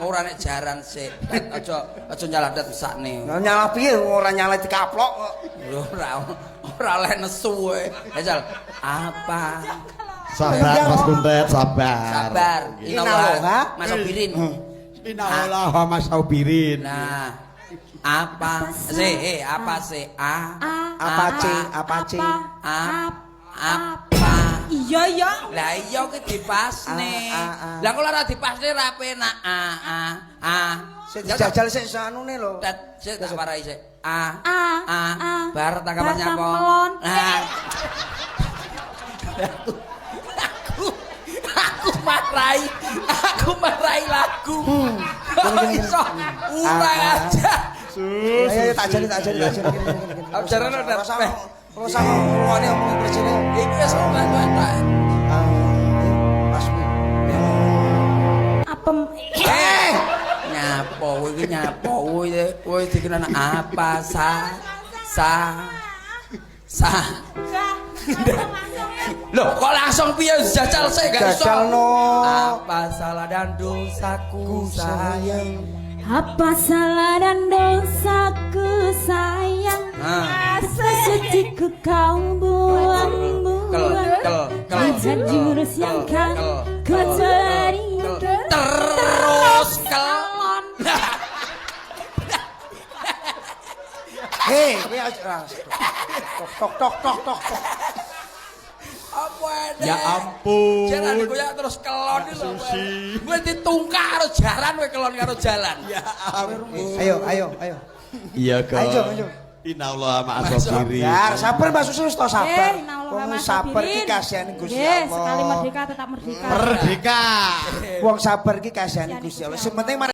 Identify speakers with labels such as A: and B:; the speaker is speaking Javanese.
A: ora nek jaran sik. Aja nyaladet mesakne.
B: Nyala piye ora nyala dikaplok kok.
A: Lho ora oleh nesu kowe. Jajal. Apa?
C: Sabar Mas Kuntet, sabar.
A: Sabar. Inallah Mas Obirin.
C: Inallah Mas Obirin.
A: Nah, apa sih? Apa sih?
B: Apa C?
A: Apa?
D: Iya.
A: Lah iya ki dipasne. Lah kok ora dipasne ra penak.
B: Sik dijajal sik sanune lho.
A: Sik tak warai sik. Bar
D: Bar
A: tanggapannya apa?
D: melon.
A: Nah. Aku marai lagu. Iso urang aja.
B: Ayo tak ajari.
A: Ajaran udah teh.
B: Kalau sama ngomongane omong berjene.
A: Iki wis bantu-bantu.
D: Apem.
A: Nyapo kowe nyapo kowe dikenal apa Loh kok langsung piye jajal sik gak iso. Apa salah dan dosaku sayang.
D: Apa salah dan dosaku sayang. Sesuciku kau buang. Pada jurus yang kan ku terima.
A: Terus kelon.
B: Hei, kowe aja. Tok.
A: Apa ada?
C: Ya ampun.
A: Jalan koyak terus kelon iki lho. Kowe ditungkak karo jaran kowe kelon karo jalan.
C: Ya ampun.
B: Ayo.
C: Iya, Kak.
B: Ayo.
C: Inallah Mas Obirin.
B: Ya, sabar Mas Susi to sabar.
D: Inallah
B: Wong
D: Mas
B: sabar
D: Obirin.
B: ki kasihane Gusti
D: Nggih,
B: Allah.
D: sekali merdeka tetap merdeka.
C: Merdeka.
B: Wong sabar ki kasihane Gusti Allah. Sing penting